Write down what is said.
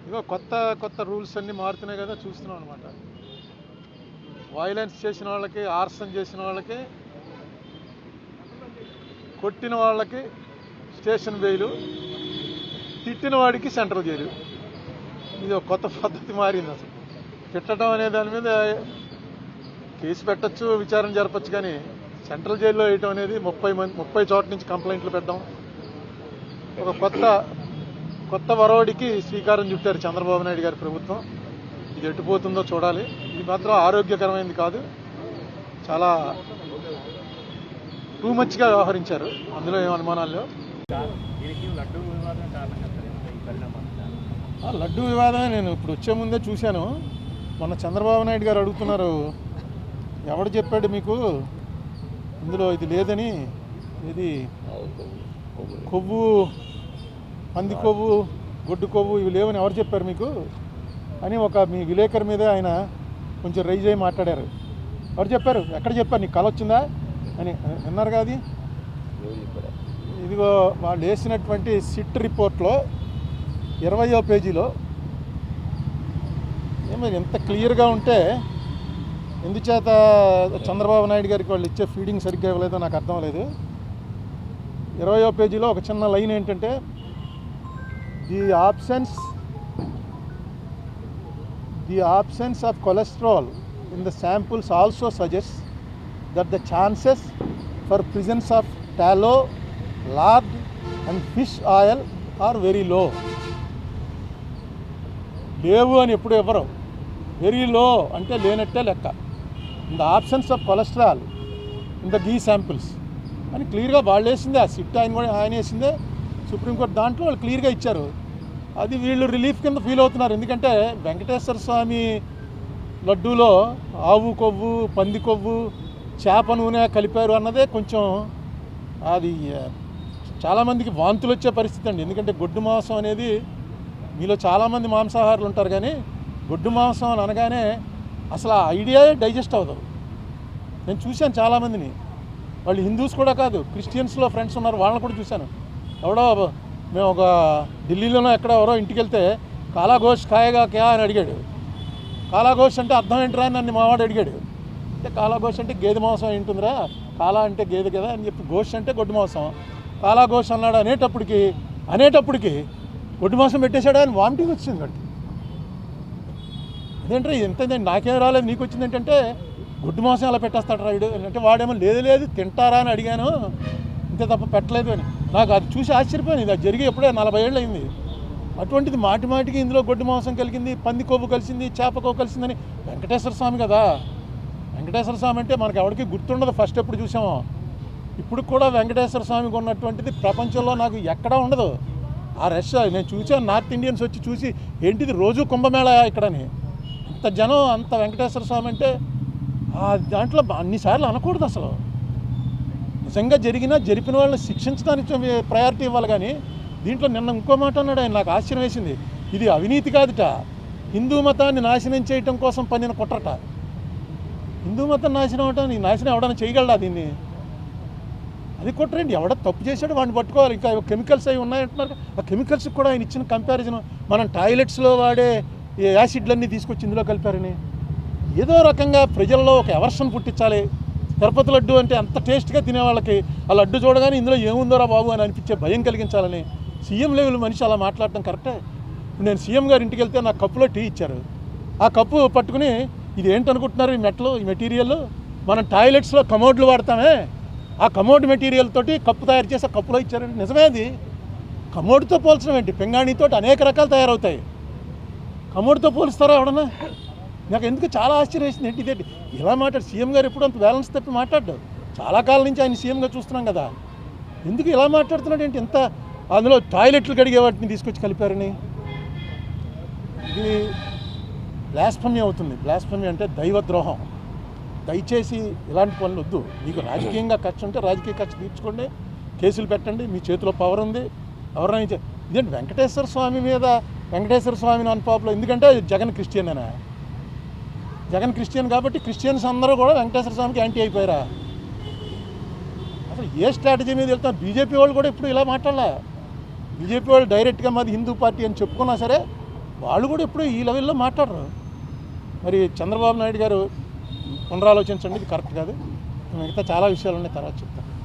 ఇగో కొత్త కొత్త రూల్స్ అన్నీ మారుతున్నాయి కదా, చూస్తున్నాం అనమాట. వైలెన్స్ చేసిన వాళ్ళకి, ఆర్సన్ చేసిన వాళ్ళకి, కొట్టిన వాళ్ళకి స్టేషన్ బెయిలు, తిట్టిన వాడికి సెంట్రల్ జైలు. ఇది ఒక కొత్త పద్ధతి మారింది. అసలు తిట్టడం అనే దాని మీద కేసు పెట్టచ్చు, విచారణ జరపచ్చు, కానీ సెంట్రల్ జైల్లో వేయటం అనేది 30 చోట్ల నుంచి కంప్లైంట్లు పెట్టడం, ఒక కొత్త వరవడికి శ్రీకారం చుట్టారు చంద్రబాబు నాయుడు గారి ప్రభుత్వం. ఇది ఎట్టుపోతుందో చూడాలి. ఇది మాత్రం ఆరోగ్యకరమైనది కాదు, చాలా టూ మచ్గా వ్యవహరించారు, అందులో ఏం అనుమానాలు లేవు. లడ్డూ వివాదమే నేను ఇప్పుడు వచ్చే ముందే చూశాను. మొన్న చంద్రబాబు నాయుడు గారు అడుగుతున్నారు, ఎవడు చెప్పాడు మీకు ఇందులో ఇది లేదని, ఇది కొవ్వు, పంది కొవ్వు, గొడ్డు కొవ్వు ఇవి లేవని ఎవరు చెప్పారు మీకు అని మీ విలేకరు మీద ఆయన కొంచెం రైజ్ అయ్యి మాట్లాడారు. ఎవరు చెప్పారు, ఎక్కడ చెప్పారు, నీకు కళ వచ్చిందా అని అన్నారు కాదు. ఇదిగో వాళ్ళు వేసినటువంటి సిట్ రిపోర్ట్లో 20వ పేజీలో ఏమో ఎంత క్లియర్గా ఉంటే, ఎందుచేత చంద్రబాబు నాయుడు గారికి వాళ్ళు ఇచ్చే ఫీడింగ్ సరిగ్గా ఇవ్వలేదో నాకు అర్థం లేదు. 20వ పేజీలో ఒక చిన్న లైన్ ఏంటంటే, the absence of cholesterol in the samples also suggests that the chances for presence of tallow, lard and fish oil are very low. లేవు అని ఎప్పుడు ఎవరు, వెరీ లో అంటే లేనట్టే లెక్క. In the absence of cholesterol in the ghee samples అని క్లియర్గా వాళ్ళు వేసిందే. ఆ సిట్ ఆయన వేసిందే, సుప్రీంకోర్టు దాంట్లో వాళ్ళు క్లియర్గా ఇచ్చారు. అది వీళ్ళు రిలీఫ్ కింద ఫీల్ అవుతున్నారు. ఎందుకంటే వెంకటేశ్వర స్వామి లడ్డూలో ఆవు కొవ్వు, పంది కొవ్వు, చేప నూనె కలిపారు అన్నదే కొంచెం అది చాలామందికి వాంతులు వచ్చే పరిస్థితి అండి. ఎందుకంటే గొడ్డు మాంసం అనేది, మీలో చాలామంది మాంసాహారులు ఉంటారు, కానీ గొడ్డు మాంసం అని అనగానే అసలు ఆ ఐడియా డైజెస్ట్ అవ్వదు. నేను చూశాను చాలామందిని, వాళ్ళు హిందూస్ కూడా కాదు, క్రిస్టియన్స్లో ఫ్రెండ్స్ ఉన్నారు, వాళ్ళని కూడా చూశాను. ఎవడో మేము ఒక ఢిల్లీలోనో ఎక్కడ ఎవరో ఇంటికి వెళ్తే కాలా గోష్ ఖాయేగా క్యా అని అడిగాడు. కాలా గోష్ అంటే అర్థం ఏంటరా అని నన్ను మావాడు అడిగాడు. అంటే కాలా గోష్ అంటే గేదె మాంసం ఏంటుందిరా, కాలా అంటే గేదె కదా అని చెప్పి, గోష్ అంటే గొడ్డు మాంసం, కాలా గోష్ అన్నాడు. అనేటప్పటికి గొడ్డు మాంసం పెట్టేశాడు అని వామిటింగ్ వచ్చింది వాడికి. అదేంటే ఎంతండి, నాకేం రాలేదు నీకు వచ్చింది ఏంటంటే, గొడ్డు మాంసం ఎలా పెట్టేస్తాడు రాయుడు అంటే, వాడేమో లేదు తింటారా అని అడిగాను, అంతే తప్ప పెట్టలేదు అని. నాకు అది చూసి ఆశ్చర్యపోయింది. ఇది జరిగి ఎప్పుడే 40 ఏళ్ళు అయింది. అటువంటిది మాటికి ఇందులో గొడ్డు మాంసం కలిగింది, పంది కొవ్వు కలిసింది, చేప కొవ్వు కలిసిందని. వెంకటేశ్వర స్వామి కదా, వెంకటేశ్వర స్వామి అంటే మనకు ఎవరికి గుర్తుండదు. ఫస్ట్ ఎప్పుడు చూసామో, ఇప్పుడు కూడా వెంకటేశ్వర స్వామికి ఉన్నటువంటిది ప్రపంచంలో నాకు ఎక్కడా ఉండదు. ఆ రష్ నేను చూసాను, నార్త్ ఇండియన్స్ వచ్చి చూసి ఏంటిది రోజు కుంభమేళా ఇక్కడని, అంత జనం, అంత వెంకటేశ్వర స్వామి అంటే దాంట్లో అన్నిసార్లు అనకూడదు. అసలు నిజంగా జరిపిన వాళ్ళని శిక్షించడానికి ప్రయారిటీ ఇవ్వాలి, కానీ దీంట్లో నిన్న ఇంకో మాట అన్నాడు ఆయన, నాకు ఆశ్చర్యం వేసింది. ఇది అవినీతి కాదుట, హిందూ మతాన్ని నాశనం చేయటం కోసం పన్నిన కుట్రట. హిందూ మతం నాశనం అవటం, నాశనం ఎవడన్నా చేయగలడా దీన్ని? అది కుట్రండి. ఎవడ తప్పు చేశాడు వాడిని పట్టుకోవాలి. ఇంకా కెమికల్స్ అవి ఉన్నాయంటున్నారు, ఆ కెమికల్స్కి కూడా ఆయన ఇచ్చిన కంపారిజన్, మనం టాయిలెట్స్లో వాడే యాసిడ్లన్నీ తీసుకొచ్చి ఇందులో కలిపారని, ఏదో రకంగా ప్రజల్లో ఒక ఎవర్షన్ పుట్టించాలి. తిరుపతి లడ్డు అంటే అంత టేస్ట్గా తినేవాళ్ళకి ఆ లడ్డు చూడగానే ఇందులో ఏముందోరా బాబు అని అనిపించే భయం కలిగించాలని సీఎం లెవెల్ మనిషి అలా మాట్లాడటం కరెక్టే. నేను సీఎం గారి ఇంటికి వెళ్తే నాకు కప్పులో టీ ఇచ్చారు. ఆ కప్పు పట్టుకుని, ఇది ఏంటనుకుంటున్నారు ఈ మెటీరియల్, మనం టాయిలెట్స్లో కమోడ్లు వాడతామే, ఆ కమోడ్ మెటీరియల్ తోటి కప్పు తయారు చేసి ఆ కప్పులో ఇచ్చారండి. నిజమే, అది కమోడ్తో పోల్చడం ఏంటి? పింగాణితో అనేక రకాలు తయారవుతాయి, కమోడ్తో పోలుస్తారా ఎవడన్నా? నాకు ఎందుకు చాలా ఆశ్చర్యం వేసింది. ఏంటి ఇదేంటి ఇలా మాట్లాడు? సీఎం గారు ఎప్పుడు అంత బ్యాలెన్స్ తప్పి మాట్లాడ్డాడు. చాలా కాలం నుంచి ఆయన సీఎంగా చూస్తున్నాం కదా, ఎందుకు ఇలా మాట్లాడుతున్నాడు ఏంటి? ఎంత అందులో టాయిలెట్లు కడిగే వాటిని తీసుకొచ్చి కలిపారని. ఇది బ్లాస్ఫమీ అవుతుంది. బ్లాస్ఫమీ అంటే దైవద్రోహం. దయచేసి ఇలాంటి పనులు వద్దు. మీకు రాజకీయంగా ఖర్చు ఉంటే రాజకీయ ఖర్చు తీర్చుకోండి, కేసులు పెట్టండి, మీ చేతిలో పవర్ ఉంది. ఎవరైనా ఇదేంటి వెంకటేశ్వర స్వామి మీద, వెంకటేశ్వర స్వామిని అన్పాపులో, ఎందుకంటే జగన్ క్రిస్టియన్ అనా? జగన్ క్రిస్టియన్ కాబట్టి క్రిస్టియన్స్ అందరూ కూడా వెంకటేశ్వర స్వామికి యాంటీ అయిపోయారా? అసలు ఏ స్ట్రాటజీ మీద వెళ్తారు? బీజేపీ వాళ్ళు కూడా ఇప్పుడు ఇలా మాట్లాడాల. బీజేపీ వాళ్ళు డైరెక్ట్గా మాది హిందూ పార్టీ అని చెప్పుకున్నా సరే వాళ్ళు కూడా ఎప్పుడూ ఈ లెవెల్లో మాట్లాడరు. మరి చంద్రబాబు నాయుడు గారు పునరాలోచించండి, ఇది కరెక్ట్ కాదు. మిగతా చాలా విషయాలు ఉన్నాయి, తర్వాత చెప్తాను.